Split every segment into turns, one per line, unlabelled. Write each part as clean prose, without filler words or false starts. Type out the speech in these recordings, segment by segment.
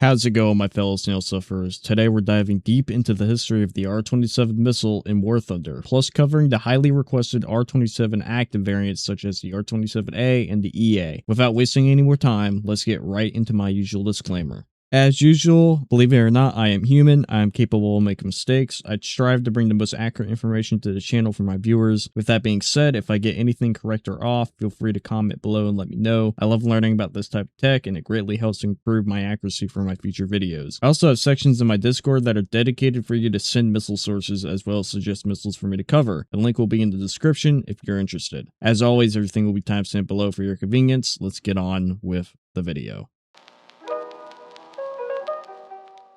How's it going, my fellow snail sufferers? Today we're diving deep into the history of the R-27 missile in War Thunder, plus covering the highly requested R-27 active variants such as the R-27A and the EA. Without wasting any more time, let's get right into my usual disclaimer. As usual, believe it or not, I am human. I am capable of making mistakes. I strive to bring the most accurate information to the channel for my viewers. With that being said, if I get anything correct or off, feel free to comment below and let me know. I love learning about this type of tech, and it greatly helps improve my accuracy for my future videos. I also have sections in my Discord that are dedicated for you to send missile sources as well as suggest missiles for me to cover. The link will be in the description if you're interested. As always, everything will be timestamped below for your convenience. Let's get on with the video.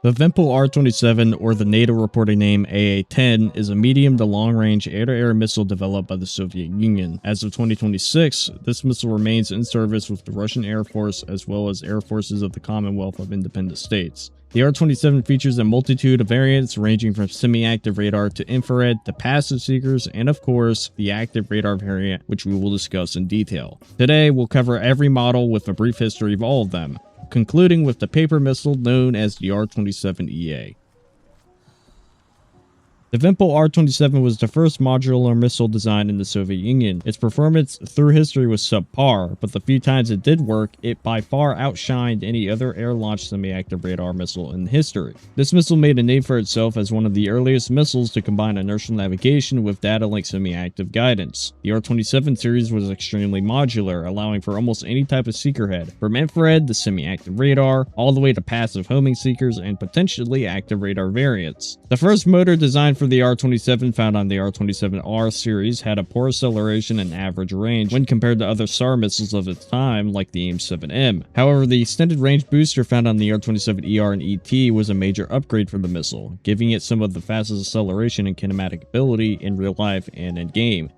The Vempel R-27, or the NATO reporting name AA-10, is a medium to long-range air-to-air missile developed by the Soviet Union. As of 2026, this missile remains in service with the Russian Air Force as well as air forces of the Commonwealth of Independent States. The R-27 features a multitude of variants ranging from semi-active radar to infrared to passive seekers, and of course, the active radar variant, which we will discuss in detail. Today, we'll cover every model with a brief history of all of them, concluding with the paper missile known as the R-27EA. The Vempel R-27 was the first modular missile design in the Soviet Union. Its performance through history was subpar, but the few times it did work, it by far outshined any other air-launched semi-active radar missile in history. This missile made a name for itself as one of the earliest missiles to combine inertial navigation with data-link semi-active guidance. The R-27 series was extremely modular, allowing for almost any type of seeker head, from infrared to semi-active radar, all the way to passive homing seekers and potentially active radar variants. The first motor designed for the R-27 found on the R-27R series had a poor acceleration and average range when compared to other SAR missiles of its time like the AIM-7M. However, the extended range booster found on the R-27ER and ET was a major upgrade for the missile, giving it some of the fastest acceleration and kinematic ability in real life and in game.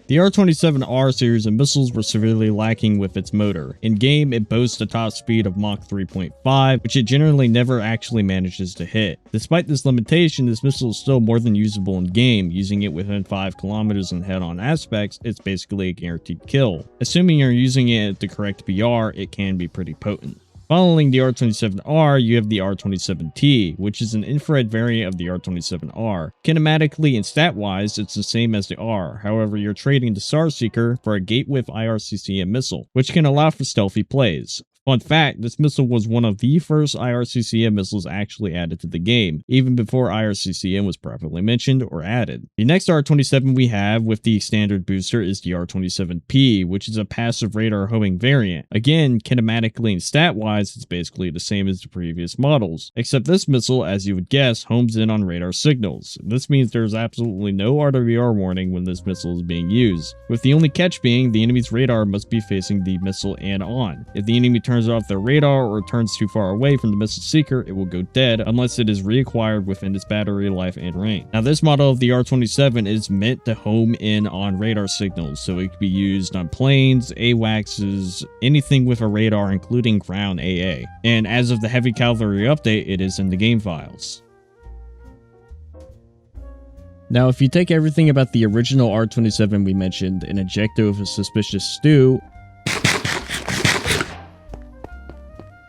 The R-27R series of missiles were severely lacking with its motor. In game, it boasts a top speed of Mach 3.5, which it generally never actually manages to hit. Despite this limitation, this missile is still more than usable in game. Using it within 5 kilometers in head-on aspects, it's basically a guaranteed kill. Assuming you're using it at the correct BR, it can be pretty potent. Following the R-27R, you have the R-27T, which is an infrared variant of the R-27R. Kinematically and stat-wise, it's the same as the R, however you're trading the SAR Seeker for a gate-width IRCCM missile, which can allow for stealthy plays. Fun fact, this missile was one of the first IRCCM missiles actually added to the game, even before IRCCM was properly mentioned or added. The next R-27 we have with the standard booster is the R-27P, which is a passive radar homing variant. Again, kinematically and stat-wise, it's basically the same as the previous models, except this missile, as you would guess, homes in on radar signals. This means there's absolutely no RWR warning when this missile is being used, with the only catch being the enemy's radar must be facing the missile and on. If the enemy turns off their radar or turns too far away from the missile seeker, it will go dead unless it is reacquired within its battery life and range. Now, this model of the R-27 is meant to home in on radar signals, so it can be used on planes, AWACSs, anything with a radar including ground AA. And as of the heavy cavalry update, it is in the game files. Now, if you take everything about the original R-27 we mentioned and inject it with a suspicious stew,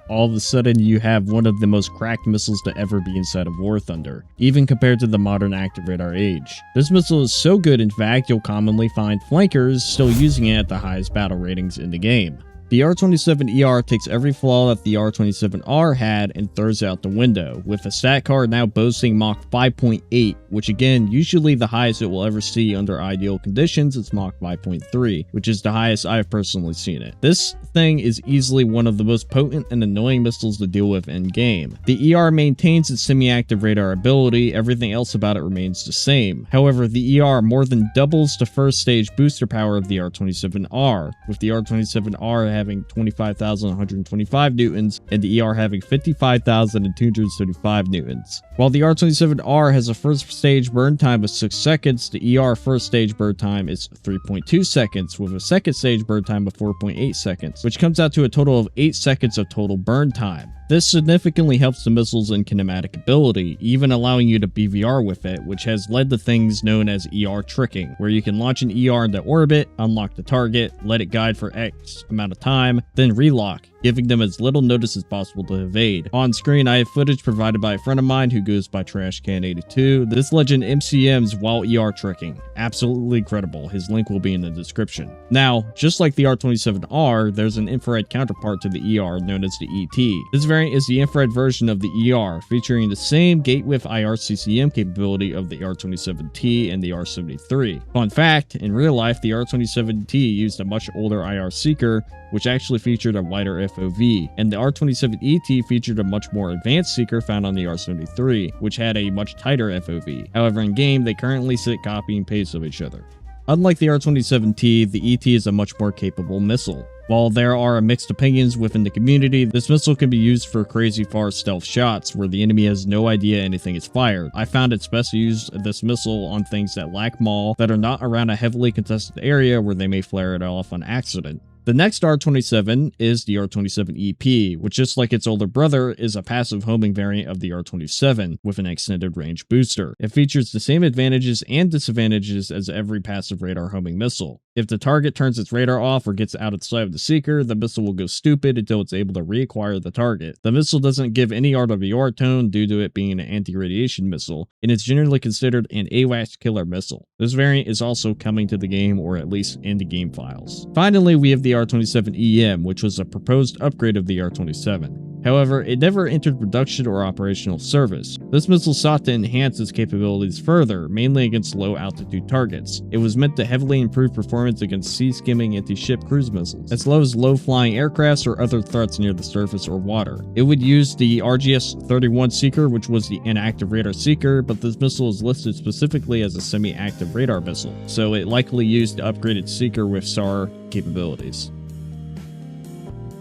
all of a sudden you have one of the most cracked missiles to ever be inside of War Thunder, even compared to the modern active radar age. This missile is so good, in fact, you'll commonly find flankers still using it at the highest battle ratings in the game. The R-27ER takes every flaw that the R-27R had and throws it out the window, with a stat card now boasting Mach 5.8, which again, usually the highest it will ever see under ideal conditions is Mach 5.3, which is the highest I've personally seen it. This thing is easily one of the most potent and annoying missiles to deal with in game. The ER maintains its semi-active radar ability, everything else about it remains the same. However, the ER more than doubles the first stage booster power of the R-27R, with the R-27R having 25,125 newtons and the ER having 55,235 newtons. While the R-27R has a first stage burn time of 6 seconds, the ER first stage burn time is 3.2 seconds with a second stage burn time of 4.8 seconds, which comes out to a total of 8 seconds of total burn time. This significantly helps the missiles in kinematic ability, even allowing you to BVR with it, which has led to things known as ER tricking, where you can launch an ER into orbit, unlock the target, let it guide for X amount of time, then relock, giving them as little notice as possible to evade. On screen, I have footage provided by a friend of mine who goes by trashcan82. This legend MCMs while ER trekking. Absolutely incredible. His link will be in the description. Now, just like the R-27R, there's an infrared counterpart to the ER known as the ET. This variant is the infrared version of the ER, featuring the same gate width IR-CCM capability of the R-27T and the R-73. Fun fact, in real life, the R-27T used a much older IR seeker, which actually featured a wider FOV, and the R-27ET featured a much more advanced seeker found on the R-73, which had a much tighter FOV. However, in game, they currently sit copy and paste of each other. Unlike the R-27T, the ET is a much more capable missile. While there are mixed opinions within the community, this missile can be used for crazy far stealth shots where the enemy has no idea anything is fired. I found it's best to use this missile on things that lack maul, that are not around a heavily contested area where they may flare it off on accident. The next R-27 is the R-27EP, which, just like its older brother, is a passive homing variant of the R-27 with an extended range booster. It features the same advantages and disadvantages as every passive radar homing missile. If the target turns its radar off or gets out of sight of the seeker, the missile will go stupid until it's able to reacquire the target. The missile doesn't give any RWR tone due to it being an anti-radiation missile, and it's generally considered an AWACS killer missile. This variant is also coming to the game, or at least in the game files. Finally, we have the R-27EM, which was a proposed upgrade of the R-27. However, it never entered production or operational service. This missile sought to enhance its capabilities further, mainly against low-altitude targets. It was meant to heavily improve performance against sea-skimming anti-ship cruise missiles, as well as low-flying aircrafts or other threats near the surface or water. It would use the RGS-31 seeker, which was the inactive radar seeker, but this missile is listed specifically as a semi-active radar missile, so it likely used the upgraded seeker with SAR capabilities.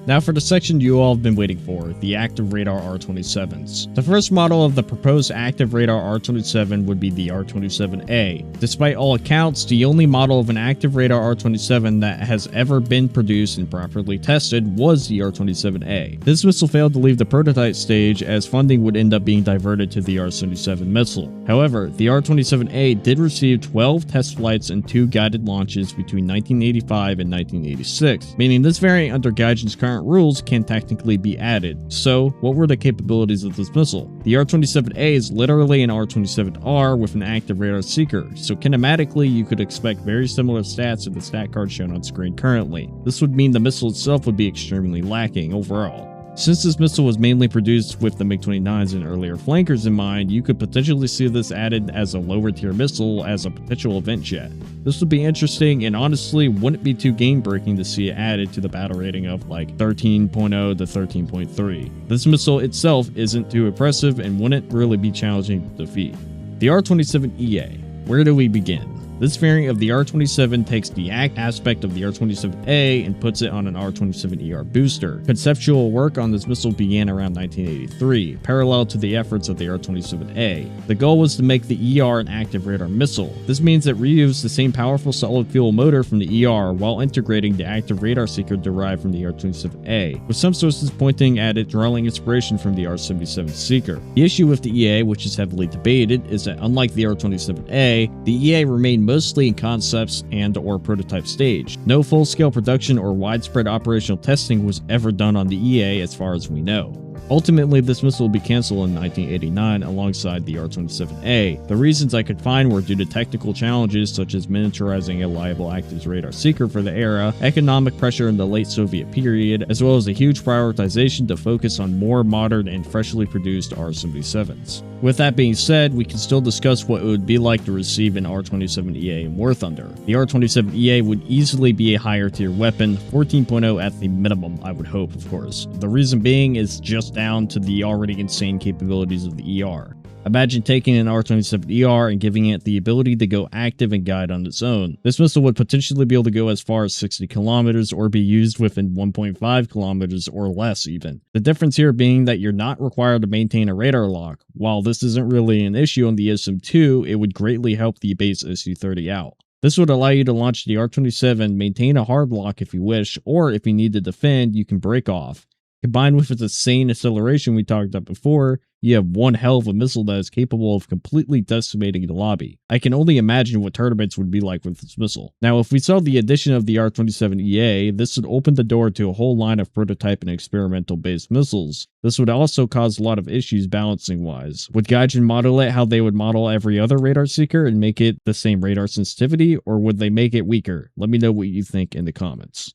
Now for the section you all have been waiting for, the active radar R-27s. The first model of the proposed active radar R-27 would be the R-27A. Despite all accounts, the only model of an active radar R-27 that has ever been produced and properly tested was the R-27A. This missile failed to leave the prototype stage as funding would end up being diverted to the R-77 missile. However, the R-27A did receive 12 test flights and 2 guided launches between 1985 and 1986, meaning this variant under Gaijin's current rules can technically be added. So, what were the capabilities of this missile? The R-27A is literally an R-27R with an active radar seeker, so kinematically you could expect very similar stats to the stat card shown on screen currently. This would mean the missile itself would be extremely lacking overall. Since this missile was mainly produced with the Mig-29s and earlier flankers in mind, you could potentially see this added as a lower tier missile as a potential event jet. This would be interesting and honestly wouldn't be too game breaking to see it added to the battle rating of like 13.0 to 13.3. This missile itself isn't too impressive and wouldn't really be challenging to defeat. The R-27EA. Where do we begin? This variant of the R-27 takes the aspect of the R-27A and puts it on an R-27ER booster. Conceptual work on this missile began around 1983, parallel to the efforts of the R-27A. The goal was to make the ER an active radar missile. This means it reused the same powerful solid fuel motor from the ER while integrating the active radar seeker derived from the R-27A, with some sources pointing at it drawing inspiration from the R-77 seeker. The issue with the EA, which is heavily debated, is that unlike the R-27A, the EA remained mostly in concepts and or prototype stage. No full-scale production or widespread operational testing was ever done on the EA as far as we know. Ultimately, this missile will be cancelled in 1989 alongside the R-27A. The reasons I could find were due to technical challenges such as miniaturizing a reliable active radar seeker for the era, economic pressure in the late Soviet period, as well as a huge prioritization to focus on more modern and freshly produced R-77s. With that being said, we can still discuss what it would be like to receive an R-27EA in War Thunder. The R-27EA would easily be a higher tier weapon, 14.0 at the minimum, I would hope, of course. The reason being is just down to the already insane capabilities of the ER. Imagine taking an R-27ER and giving it the ability to go active and guide on its own. This missile would potentially be able to go as far as 60 kilometers or be used within 1.5 kilometers or less even. The difference here being that you're not required to maintain a radar lock. While this isn't really an issue on the SM-2, it would greatly help the base SU-30 out. This would allow you to launch the R-27, maintain a hard lock if you wish, or if you need to defend, you can break off. Combined with its insane acceleration we talked about before, you have one hell of a missile that is capable of completely decimating the lobby. I can only imagine what tournaments would be like with this missile. Now, if we saw the addition of the R-27EA, this would open the door to a whole line of prototype and experimental based missiles. This would also cause a lot of issues balancing wise. Would Gaijin model it how they would model every other radar seeker and make it the same radar sensitivity, or would they make it weaker? Let me know what you think in the comments.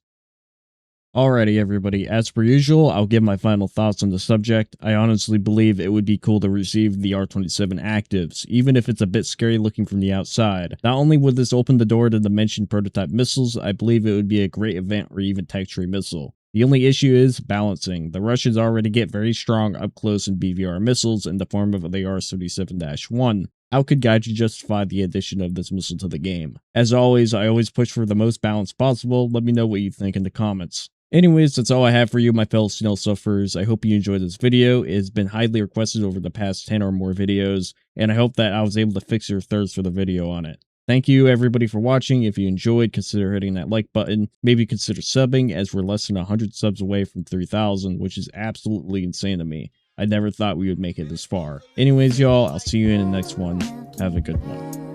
Alrighty everybody, as per usual, I'll give my final thoughts on the subject. I honestly believe it would be cool to receive the R-27 actives, even if it's a bit scary looking from the outside. Not only would this open the door to the mentioned prototype missiles, I believe it would be a great event or even tech-tree missile. The only issue is balancing. The Russians already get very strong up-close and BVR missiles in the form of the R-37-1. How could Gaijin justify the addition of this missile to the game? As always, I always push for the most balance possible. Let me know what you think in the comments. Anyways, that's all I have for you, my fellow snail sufferers. I hope you enjoyed this video. It has been highly requested over the past 10 or more videos, and I hope that I was able to fix your thirst for the video on it. Thank you everybody for watching. If you enjoyed, consider hitting that like button. Maybe consider subbing, as we're less than 100 subs away from 3,000, which is absolutely insane to me. I never thought we would make it this far. Anyways, y'all, I'll see you in the next one. Have a good one.